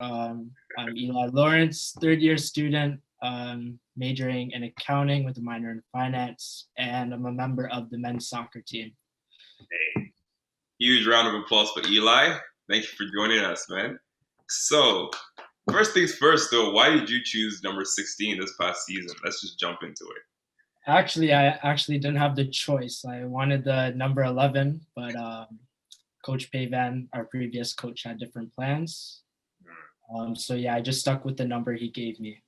I'm Eli Lawrence, third year student, majoring in accounting with a minor in finance, and I'm a member of the men's soccer team. Hey, huge round of applause for Eli. Thank you for joining us, man. So, first things first, though, why did you choose number 16 this past season? Let's just jump into it. Actually, I actually didn't have the choice. I wanted the number 11, but Coach Pavan, our previous coach, had different plans. So yeah, I just stuck with the number he gave me.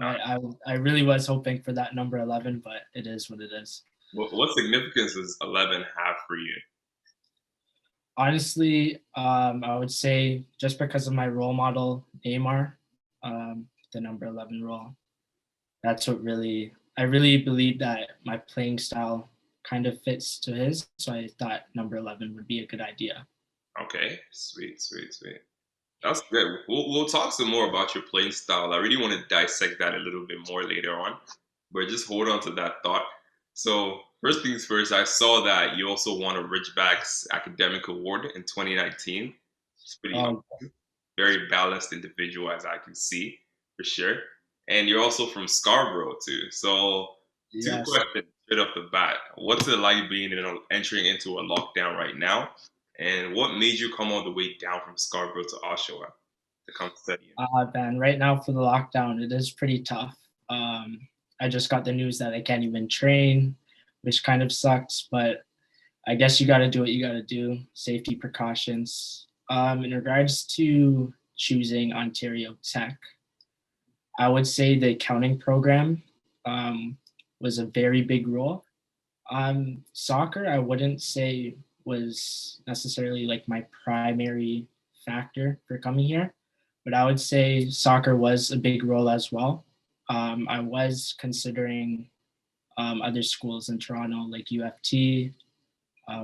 I really was hoping for that number 11, but it is what it is. What significance does 11 have for you? Honestly, I would say just because of my role model, Neymar, the number 11 role. That's what I really believe that my playing style kind of fits to his. So I thought number 11 would be a good idea. Okay, sweet. That's good. We'll talk some more about your playing style. I really want to dissect that a little bit more later on, but just hold on to that thought. So, first things first, I saw that you also won a Ridgeback's Academic Award in 2019. It's pretty Um, very balanced individual, as I can see, for sure. And you're also from Scarborough, too. So, two yes. questions straight off the bat. What's it like entering into a lockdown right now? And what made you come all the way down from Scarborough to Oshawa to come study? Man, right now for the lockdown, it is pretty tough. I just got the news that I can't even train, which kind of sucks, but I guess you got to do what you got to do. Safety precautions. In regards to choosing Ontario Tech, I would say the accounting program was a very big role. Soccer, I wouldn't say was necessarily like my primary factor for coming here, but I would say soccer was a big role as well. I was considering other schools in Toronto like UFT,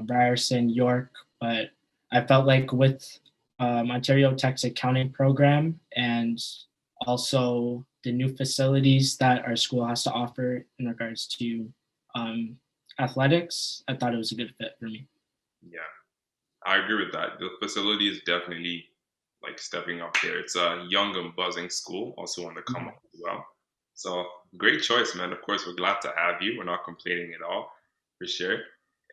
Ryerson, York, but I felt like with Ontario Tech's accounting program and also the new facilities that our school has to offer in regards to um, athletics, I thought it was a good fit for me. Yeah, I agree with that. The facility is definitely like stepping up there. It's a young and buzzing school, also on the come up as well. So great choice, man. Of course, we're glad to have you. We're not complaining at all, for sure.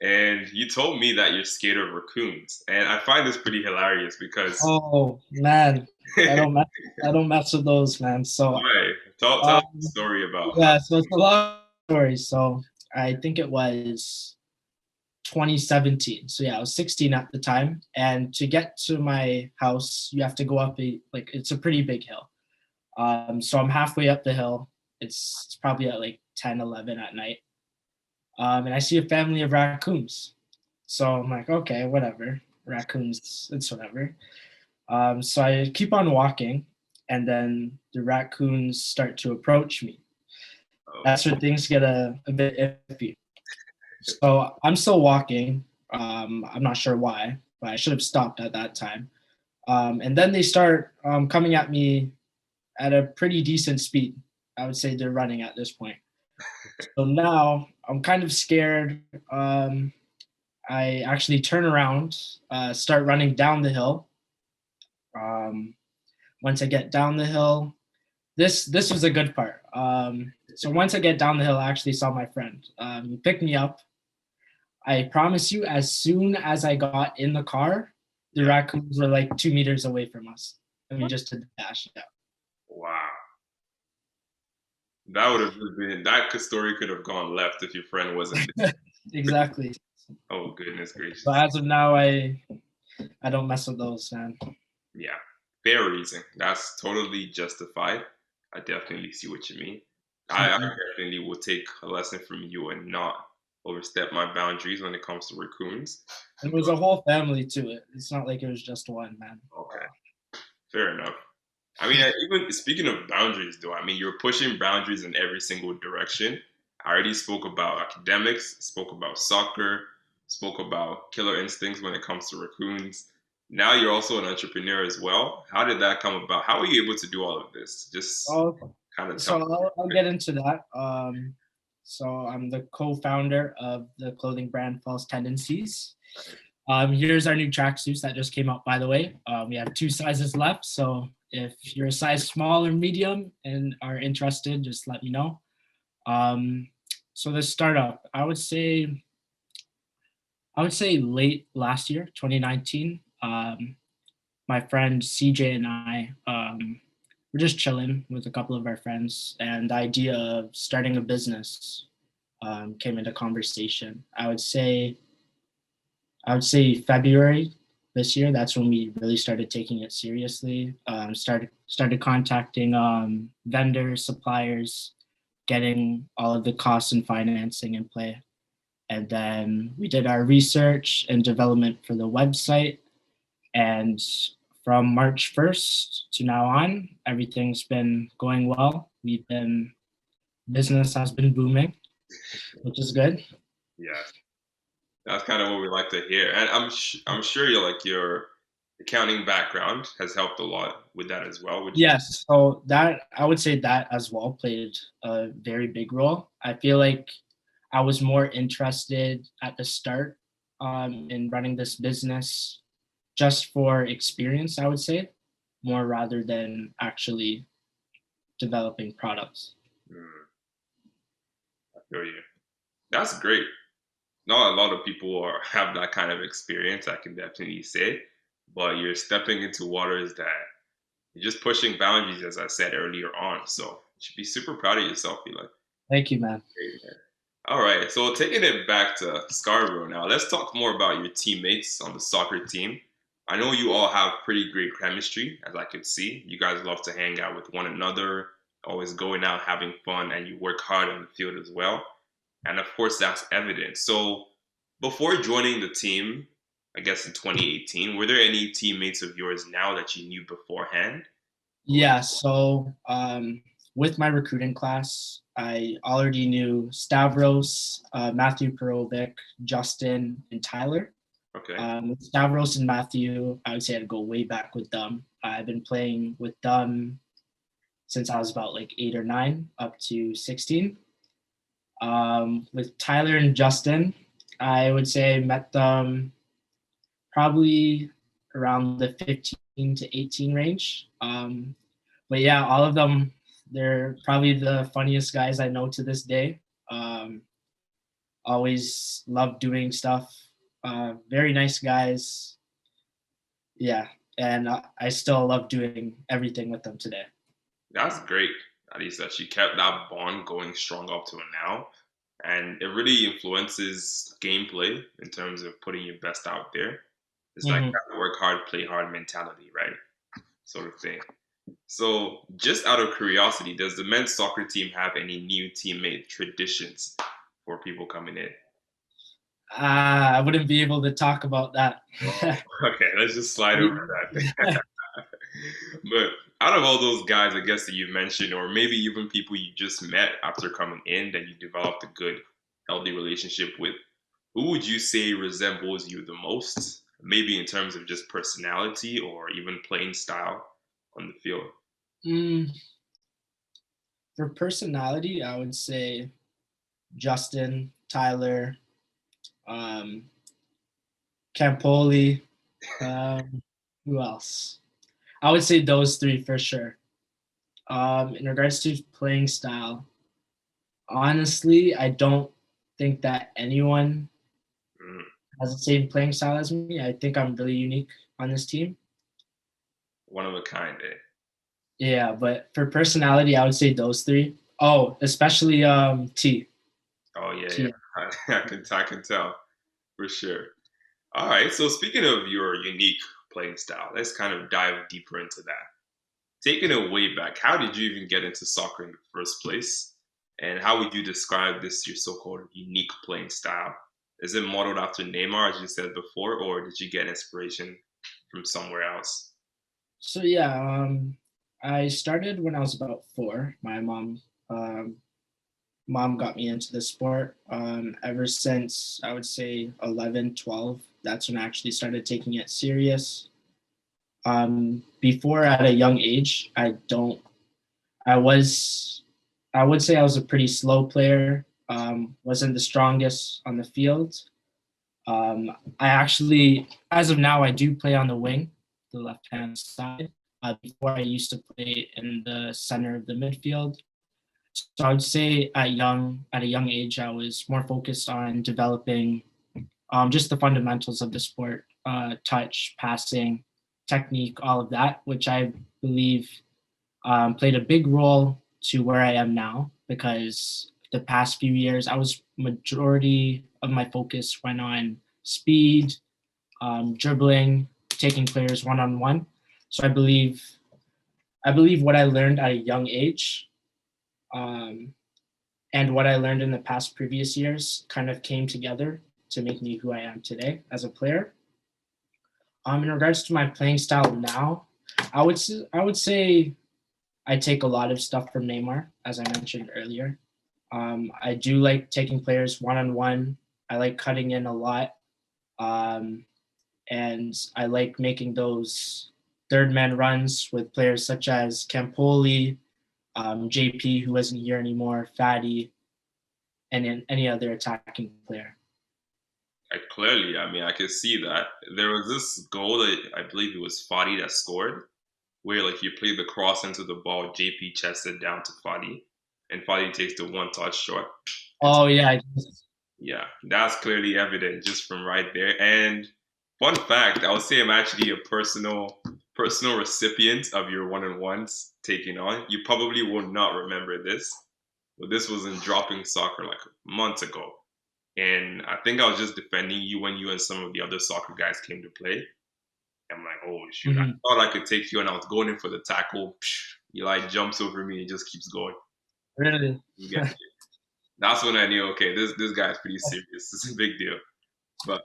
And you told me that you're scared of raccoons, and I find this pretty hilarious because Oh man, I don't mess, I don't mess with those, man. So why? Tell us the um, story about how. yeah, so it's a long story. So I think it was 2017. So yeah, I was 16 at the time, and to get to my house, you have to go up it's a pretty big hill. So I'm halfway up the hill. It's probably at like 10, 11 at night. And I see a family of raccoons. So I'm like, okay, whatever. Raccoons, it's whatever. So I keep on walking, and then the raccoons start to approach me. Oh, That's where things get a bit iffy. So I'm still walking. I'm not sure why, but I should have stopped at that time. And then they start coming at me at a pretty decent speed. I would say they're running at this point. So now I'm kind of scared. I actually turn around, start running down the hill. Um, Once I get down the hill, this was a good part. So once I get down the hill, I actually saw my friend. He picked me up. I promise you, as soon as I got in the car, the yeah. raccoons were like 2 meters away from us, and we just did the dash. Yeah. Wow. That would have been that story could have gone left if your friend wasn't there. Exactly. Oh goodness So gracious. as of now, I don't mess with those, man. Yeah. Fair reason. That's totally justified. I definitely see what you mean. I definitely will take a lesson from you and not overstep my boundaries when it comes to raccoons. There was a whole family to it. It's not like it was just one, man. Okay, fair enough. I mean, even speaking of boundaries, though, I mean, you're pushing boundaries in every single direction. I already spoke about academics, spoke about soccer, spoke about killer instincts when it comes to raccoons. Now you're also an entrepreneur as well. How did that come about? How are you able to do all of this? Just Oh, kind of tell so me. I'll get into that. So I'm the co-founder of the clothing brand False Tendencies. Here's our new tracksuits that just came out, by the way. We have two sizes left, so if you're a size small or medium and are interested, just let me know. So the startup, I would say late last year, 2019. My friend CJ and I were just chilling with a couple of our friends, and the idea of starting a business came into conversation. I would say February this year. That's when we really started taking it seriously. Started contacting vendors, suppliers, getting all of the costs and financing in play. And then we did our research and development for the website. And from March 1st to now on, everything's been going well. Business has been booming, which is good. Yeah, that's kind of what we like to hear. And I'm sure your accounting background has helped a lot with that as well. Which Yes, so that I would say that as well played a very big role. I feel like I was more interested at the start in running this business just for experience, I would say, more rather than actually developing products. mm, I feel you. That's great. Not a lot of people have that kind of experience, I can definitely say. But you're stepping into waters that you're just pushing boundaries, as I said earlier on. So you should be super proud of yourself. Be like, Thank you, man. great, man. All right. So taking it back to Scarborough now, let's talk more about your teammates on the soccer team. I know you all have pretty great chemistry, as I could see. You guys love to hang out with one another, always going out, having fun, and you work hard on the field as well. And of course, that's evident. So before joining the team, I guess in 2018, were there any teammates of yours now that you knew beforehand? Yeah, so with my recruiting class, I already knew Stavros, Matthew Perovic, Justin, and Tyler. Okay. With Stavros and Matthew, I would say I'd go way back with them. I've been playing with them since I was about like 8 or 9, up to 16. With Tyler and Justin, I would say I met them probably around the 15 to 18 range. But yeah, all of them, they're probably the funniest guys I know to this day. Um, Always love doing stuff. Very nice guys. Yeah, and I still love doing everything with them today. That's great. At least that you kept that bond going strong up to now. And it really influences gameplay in terms of putting your best out there. It's like Mhm. that work hard, play hard mentality, right? Sort of thing. So, just out of curiosity, does the men's soccer team have any new teammate traditions for people coming in? I wouldn't be able to talk about that. Okay, let's just slide over that. But out of all those guys, I guess that you mentioned, or maybe even people you just met after coming in that you developed a good, healthy relationship with, who would you say resembles you the most? Maybe in terms of just personality or even playing style on the field. Mm, for personality, I would say Justin, Tyler, um, Campoli. Who else? I would say those three for sure. In regards to playing style, honestly, I don't think that anyone Mm, has the same playing style as me. I think I'm really unique on this team. one of a kind, eh? Yeah, but for personality, I would say those three. Oh, especially T. Oh yeah, T. yeah. I can tell for sure. All right. So speaking of your unique playing style, let's kind of dive deeper into that. Taking it way back, how did you even get into soccer in the first place? And how would you describe this your so-called unique playing style? Is it modeled after Neymar, as you said before, or did you get inspiration from somewhere else? So yeah, I started when I was about 4. My um, mom got me into the sport. Ever since I would say 11, 12, that's when I actually started taking it serious. Before at a young age, I was, I would say I was a pretty slow player. Wasn't the strongest on the field. I actually, as of now, I do play on the wing, the left hand side. before I used to play in the center of the midfield. So I would say at a young age, I was more focused on developing just the fundamentals of the sport, touch, passing, technique, all of that, which I believe played a big role to where I am now, because the past few years, majority of my focus went on speed, dribbling, taking players one-on-one. So I believe what I learned at a young age, and what I learned in the past previous years kind of came together to make me who I am today as a player. In regards to my playing style now, I would say I take a lot of stuff from Neymar, as I mentioned earlier. I do like taking players one-on-one. I like cutting in a lot. Um, and I like making those third man runs with players such as Campoli, JP, who isn't here anymore, Fatty, and any other attacking player. Clearly, I mean, I could see that. There was this goal that I believe it was Fadi that scored, where like you play the cross into the ball, JP chests it down to Fadi, and Fadi takes the one touch shot. Oh yeah, Yeah, that's clearly evident just from right there. And fun fact, I would say I'm actually a personal recipient of your one-on-ones taking on. You probably will not remember this, but this was in dropping soccer like a month ago. And I think I was just defending you when you and some of the other soccer guys came to play. I'm like, oh shoot, I thought I could take you, and I was going in for the tackle. Eli jumps over me and just keeps going. really. Yeah. That's when I knew, okay, this guy's pretty serious. This is a big deal. But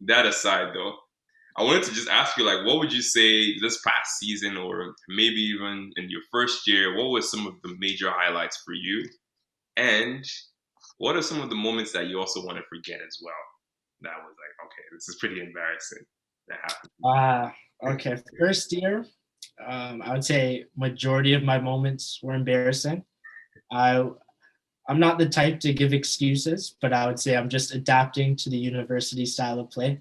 that aside, though, I wanted to just ask you, like, what would you say this past season, or maybe even in your first year, what were some of the major highlights for you? And what are some of the moments that you also want to forget as well? That was like, okay, this is pretty embarrassing. That happened. Okay. First year, I would say majority of my moments were embarrassing. I'm not the type to give excuses, but I would say I'm just adapting to the university style of play.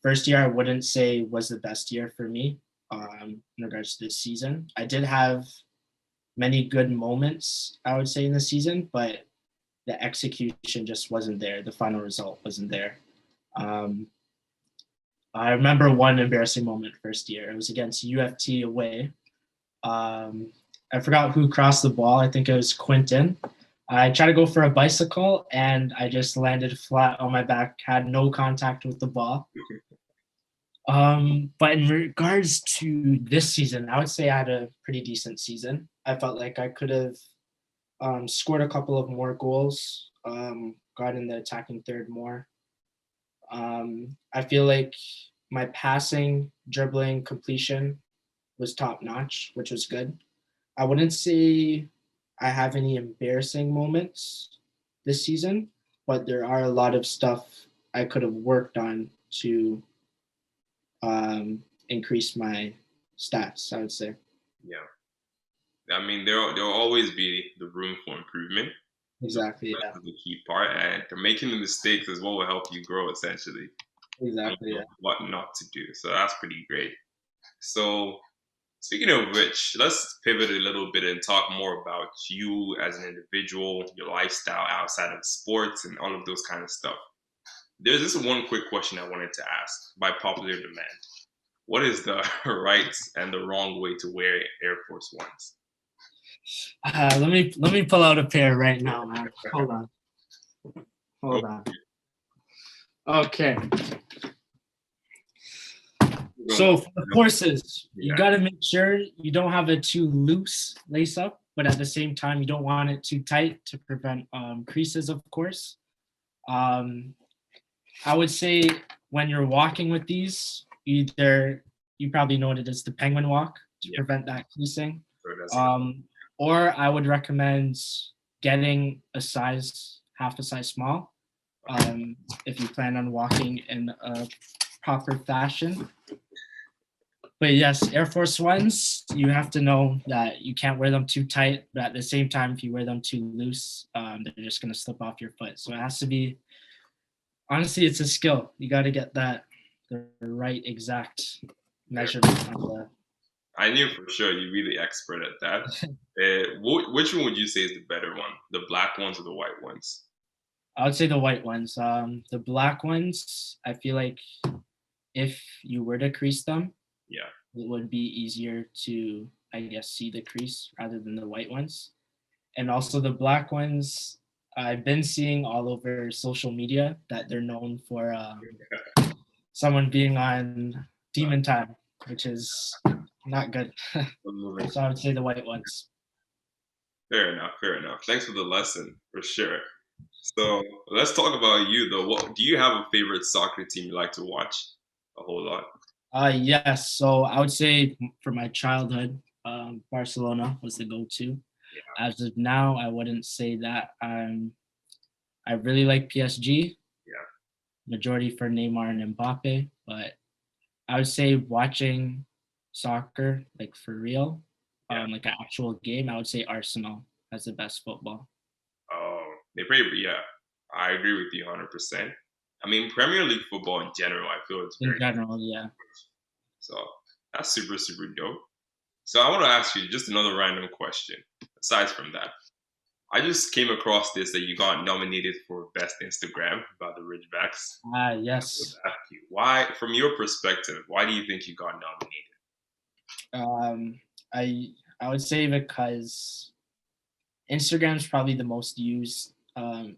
First year, I wouldn't say was the best year for me in regards to this season. I did have many good moments, I would say, in the season, but the execution just wasn't there. The final result wasn't there. I remember one embarrassing moment first year. It was against UFT away. I forgot who crossed the ball. I think it was Quinton. I tried to go for a bicycle, and I just landed flat on my back, had no contact with the ball. But in regards to this season, I would say I had a pretty decent season. I felt like I could have scored a couple of more goals, got in the attacking third more. I feel like my passing, dribbling, completion was top notch, which was good. I wouldn't say I have any embarrassing moments this season, but there are a lot of stuff I could have worked on to increase my stats, I would say. Yeah. I mean, there'll always be the room for improvement. Exactly. So that's the key part, and making the mistakes is what will help you grow, essentially. Exactly. Yeah. What not to do. So that's pretty great. So, speaking of which, let's pivot a little bit and talk more about you as an individual, your lifestyle outside of sports, and all of those kind of stuff. There's this one quick question I wanted to ask by popular demand. What is the right and the wrong way to wear Air Force Ones? Let me pull out a pair right now, man. Hold on. Okay. So for the courses, you got to make sure you don't have it too loose lace up, but at the same time, you don't want it too tight to prevent creases, of course. I would say when you're walking with these, you probably know what it is, the penguin walk, to prevent that creasing. Or I would recommend getting half a size small, if you plan on walking in a proper fashion. But yes, Air Force Ones, you have to know that you can't wear them too tight, but at the same time, if you wear them too loose, they're just going to slip off your foot. So it has to be, honestly, it's a skill. You got to get the right exact measurement I knew for sure you're really expert at that. Which one would you say is the better one? The black ones or the white ones? I would say the white ones. The black ones, I feel like if you were to crease them, Yeah. it would be easier to, I guess, see the crease rather than the white ones. And also the black ones, I've been seeing all over social media that they're known for someone being on demon time, which is not good. So I would say the white ones. Fair enough. Fair enough. Thanks for the lesson, for sure. So let's talk about you, though. What do you have a favorite soccer team you like to watch? A whole lot. Yes. So I would say for my childhood, Barcelona was the go-to. Yeah. As of now, I wouldn't say that. I really like PSG, Yeah. majority for Neymar and Mbappe, but I would say watching soccer, like for real, Yeah. like an actual game, I would say Arsenal has the best football Oh, they play. Yeah, I agree with you 100%. I mean, Premier League football in general, I feel it's in very general. Yeah. so. That's super super dope. So I want to ask you just another random question. Aside from that, I just came across this that you got nominated for Best Instagram by the Ridgebacks. I would Yes. ask you, why, from your perspective, why do you think you got nominated? Um, I I would say because Instagram's probably the most used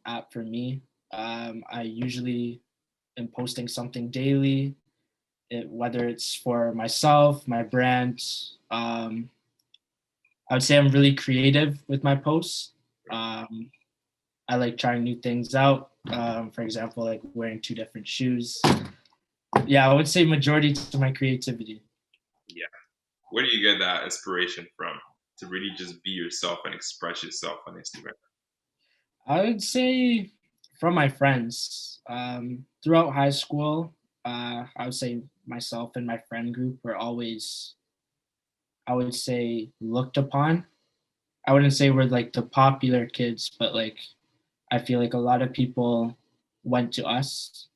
app for me. I usually am posting something daily, whether it's for myself, my brand. Um, I would say I'm really creative with my posts. Um, I like trying new things out. For example, like wearing two different shoes. Yeah, I would say majority to my creativity. Yeah. Where do you get that inspiration from to really just be yourself and express yourself on Instagram? I would say from my friends. Throughout high school, I would say myself and my friend group were always, I would say, looked upon. I wouldn't say we're like the popular kids, but like I feel like a lot of people went to us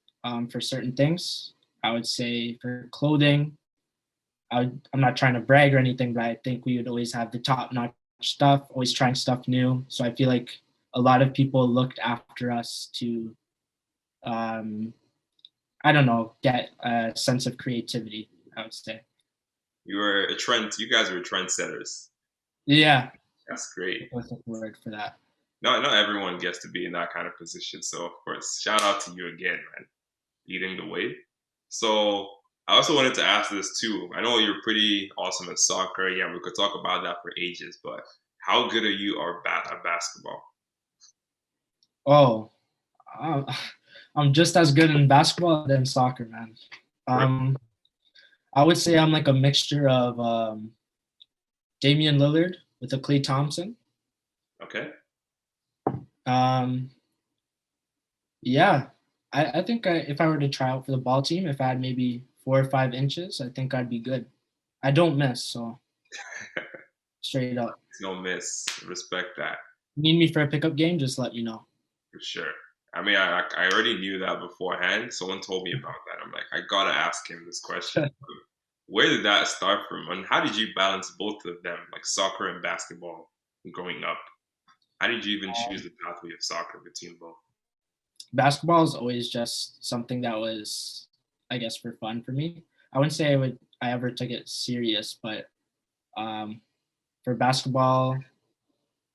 for certain things. I would say for clothing, I'm not trying to brag or anything, but I think we would always have the top notch stuff, always trying stuff new. So I feel like a lot of people looked after us to, um, I don't know, get a sense of creativity, I would say. You were a trend. You guys were trendsetters. Yeah, That's great. that's the word for that. Not everyone gets to be in that kind of position. So of course, shout out to you again, man, leading the way. So I also wanted to ask this too. I know you're pretty awesome at soccer. Yeah, we could talk about that for ages. But how good are you at basketball? Oh, uh, I'm just as good in basketball than soccer, man. Right. Um, I would say I'm like a mixture of Damian Lillard with a Clay Thompson. Okay. Um, yeah, I think if I were to try out for the ball team, if I had maybe 4 or 5 inches, I think I'd be good. I don't miss, so straight up. No miss. Respect that Need me for a pickup game? Just let me know. for sure. I mean, I already knew that beforehand. Someone told me about that. I'm like, I gotta ask him this question. Where did that start from, and how did you balance both of them, like soccer and basketball, growing up? How did you even choose the pathway of soccer between both? Basketball is always just something that was, I guess, for fun for me. I wouldn't say I ever took it serious, but um, for basketball,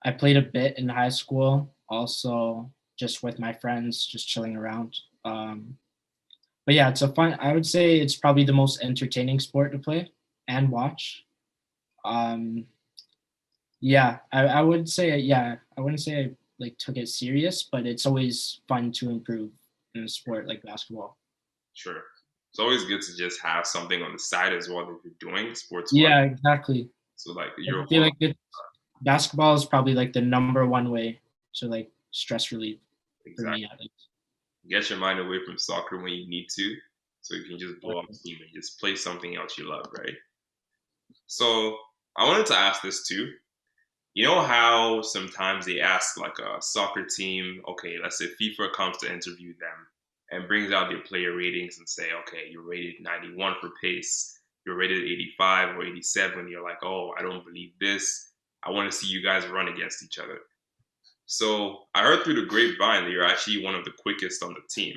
I played a bit in high school, also just with my friends, just chilling around. But yeah, it's a fun. I would say it's probably the most entertaining sport to play and watch. Um, yeah, I would say yeah. I wouldn't say I like took it serious, but it's always fun to improve in a sport like basketball. Sure. It's always good to just have something on the side as well that you're doing sports wise. Yeah, exactly. So like I you're feel like basketball is probably like the number one way to like stress relief for exactly me at least. get your mind away from soccer when you need to, so you can just blow up steam and just play something else you love, right? So I wanted to ask this too. You know how sometimes they ask like a soccer team, okay, let's say FIFA comes to interview them and brings out their player ratings and say, okay, you're rated 91 for pace, you're rated 85 or 87. You're like, oh, I don't believe this. I want to see you guys run against each other. So I heard through the grapevine that you're actually one of the quickest on the team.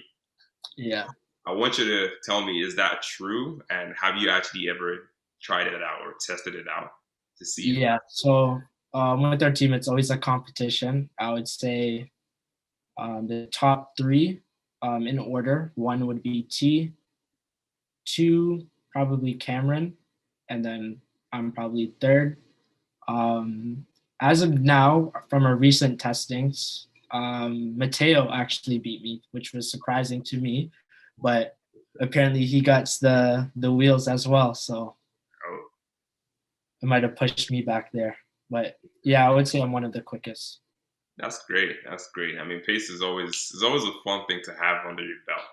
Yeah. I want you to tell me, is that true? And have you actually ever tried it out or tested it out to see? Yeah. So with our team, it's always a competition. I would say the top three in order. One would be T, two probably Cameron, and then I'm probably third. As of now, from our recent testings, Mateo actually beat me, which was surprising to me, but apparently he got the wheels as well, so Oh, it might have pushed me back there. But yeah, I would say I'm one of the quickest. that's great. That's great. I mean, pace is always a fun thing to have under your belt,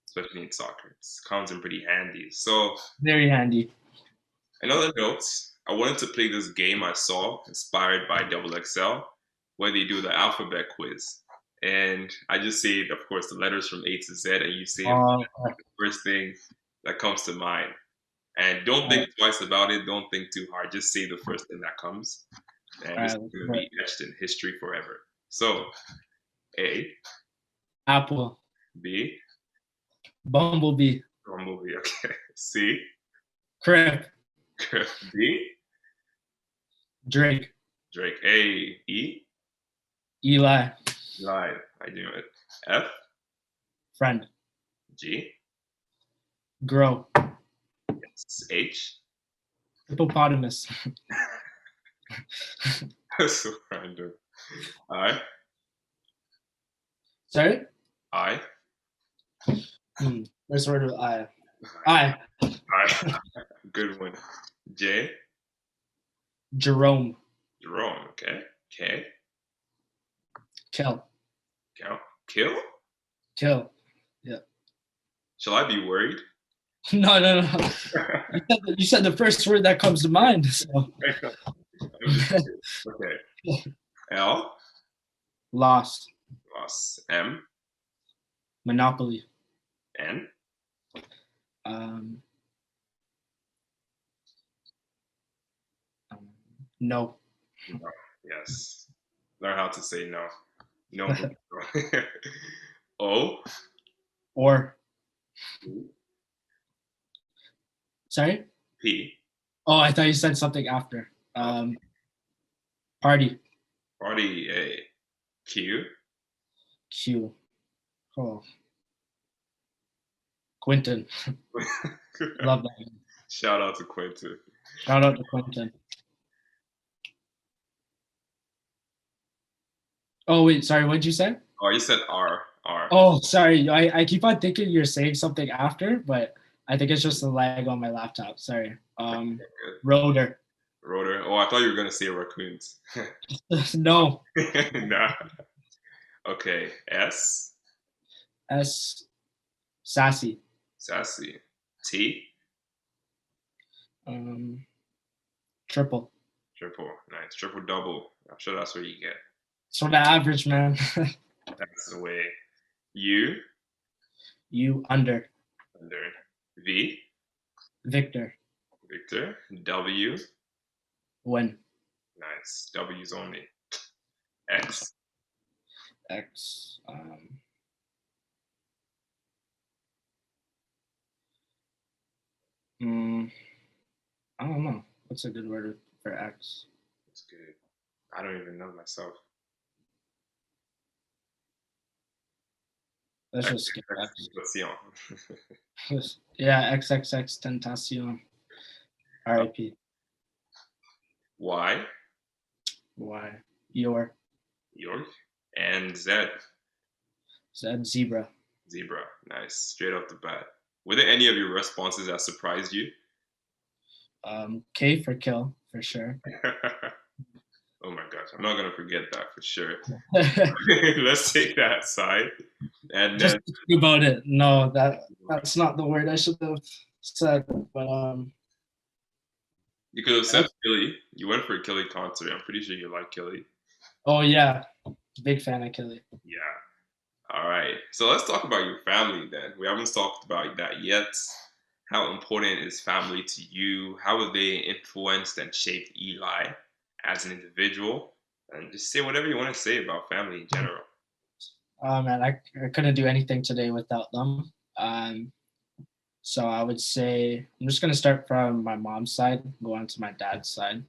especially in soccer. It comes in pretty handy. So, Very handy. in other notes, I wanted to play this game I saw inspired by Double XL, where they do the alphabet quiz. And I just say, of course, the letters from A to Z, and you say Uh, the first thing that comes to mind. And don't think twice about it. Don't think too hard. Just say the first thing that comes. And this is going to be etched in history forever. So, A, Apple, B, Bumblebee, Bumblebee, okay. C, Crip, D, Drake, Drake. A, E, Eli, Live. I do it. F, Friend, G, Grow, H. Hippopotamus, That's so random. I, sorry? I, First word with I. I. Good one. J, Jerome, Jerome. Okay. K, Kill, Kill. Kill. Yeah. Shall I be worried? No. You said the first word that comes to mind. So. Okay. L, Lost, loss. M, Monopoly, N, um, no, no. Yes. Learn how to say no. No. O, or sorry. P, Oh, I thought you said something after. Party, Party. A, Q, Q. Oh, Quentin. Love that. Shout out to Quentin. Shout out to Quentin. Oh wait, sorry. What did you say? Oh, you said R. R. Oh, sorry. I keep on thinking you're saying something after, but I think it's just a lag on my laptop. Sorry. Rotor. Rotor. Oh, I thought you were gonna say raccoons. No. Nah. Okay. S. S. Sassy. Sassy. T. Triple. Triple. Nice. Triple double. I'm sure that's what you get. Sort of average, man. That's the way. U. You under. Under. V. Victor. Victor. W. Win. Nice. W's only. X. X. I don't know. What's a good word for X? That's good. I don't even know myself. Let's just skip X. Yeah, XXX Tentacion. RIP. Y. Y. York. And Z. Zebra. Zebra. Nice. Straight off the bat. Were there any of your responses that surprised you? K for kill, for sure. Oh my gosh, I'm not gonna forget that for sure. Let's take that aside. And just think about it. No, that's not the word I should have said. But you could have said Killy. You went for a Killy concert. I'm pretty sure you like Killy. Oh yeah, big fan of Killy. Yeah. All right. So let's talk about your family then. We haven't talked about that yet. How important is family to you? How have they influenced and shaped Eli as an individual? And just say whatever you want to say about family in general. Man, I couldn't do anything today without them. So I would say I'm just gonna start from my mom's side, go on to my dad's side.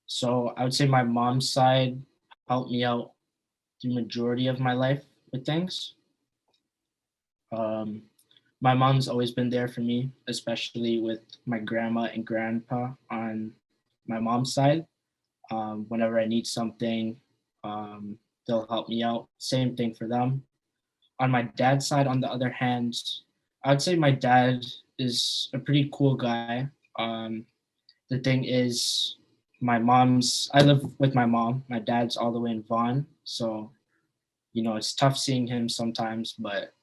So I would say my mom's side helped me out through majority of my life with things. Um, my mom's always been there for me, especially with my grandma and grandpa on my mom's side. Whenever I need something, um, they'll help me out. Same thing for them. On my dad's side, on the other hand, I would say my dad is a pretty cool guy. The thing is, I live with my mom. My dad's all the way in Vaughan. So, it's tough seeing him sometimes, but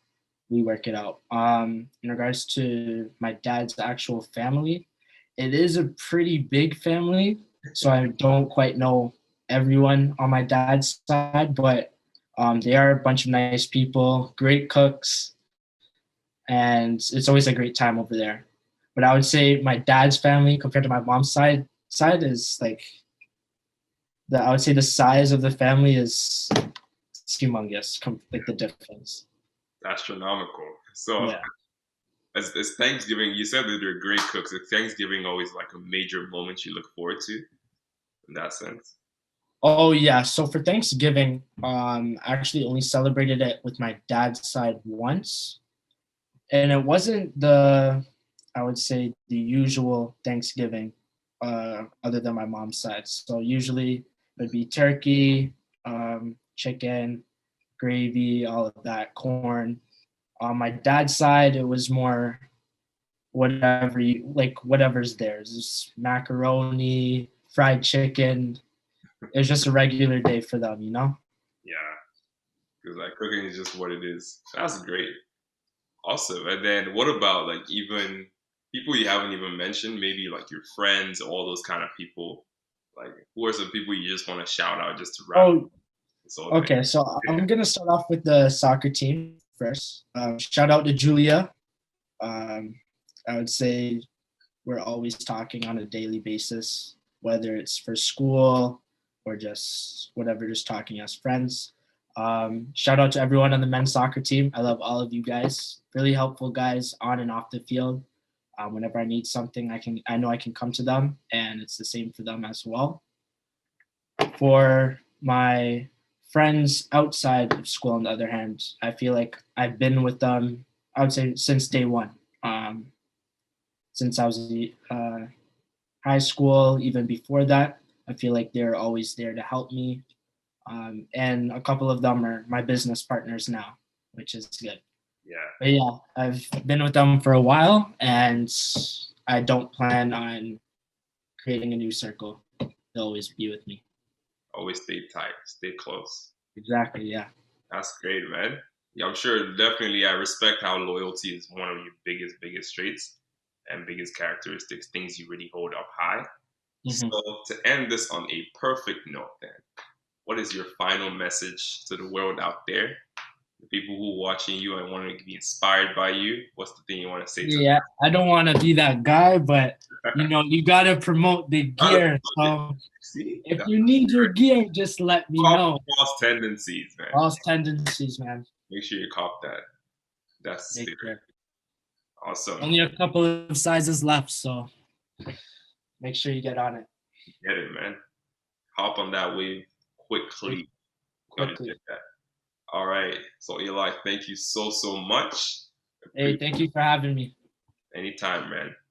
we work it out. In regards to my dad's actual family, it is a pretty big family. So I don't quite know everyone on my dad's side, but they are a bunch of nice people, great cooks, and it's always a great time over there. But I would say my dad's family compared to my mom's side is like I would say the size of the family is humongous, like the difference. Astronomical. So Yeah. as Thanksgiving, you said that they're great cooks. Is Thanksgiving always like a major moment you look forward to in that sense? Oh yeah. So for Thanksgiving, I actually only celebrated it with my dad's side once. And it wasn't I would say the usual Thanksgiving, other than my mom's side. So usually it would be turkey, chicken, gravy, all of that, corn. On my dad's side, it was more whatever's there. Just macaroni, fried chicken. It was just a regular day for them. Yeah, because like cooking is just what it is. That's great. Awesome. And then what about like even people you haven't even mentioned, maybe like your friends, all those kind of people? Like who are some people you just want to shout out just to wrap Oh, this whole thing? okay. So I'm gonna start off with the soccer team first. Shout out to Julia. Um, I would say we're always talking on a daily basis, whether it's for school or just whatever, just talking as friends. Shout out to everyone on the men's soccer team. I love all of you guys. Really helpful guys on and off the field. Whenever I need something, I know I can come to them, and it's the same for them as well. For my friends outside of school, on the other hand, I feel like I've been with them, I would say, since day one. Um, since I was high school, even before that, I feel like they're always there to help me. And a couple of them are my business partners now, which is good. Yeah. But yeah, I've been with them for a while, and I don't plan on creating a new circle. They'll always be with me. Always stay tight, stay close. Exactly. Yeah. That's great, man. Yeah, I'm sure definitely I respect how loyalty is one of your biggest traits and biggest characteristics, things you really hold up high. So Mhm. to end this on a perfect note then, what is your final message to the world out there? The people who are watching you and want to be inspired by you, what's the thing you want to say to Yeah, I don't want to be that guy, but them? you gotta promote the gear. So See, if that's you need your gear, just let me cop know. false tendencies, man. Lost tendencies, man. Make sure you cop that. That's the Make spirit. sure. Awesome. Only a couple of sizes left, so make sure you get on it Get it, man. Hop on that wave quickly. Gotta quickly. get that. All right. So Eli, thank you so much. Hey, thank you for having me. Anytime, man.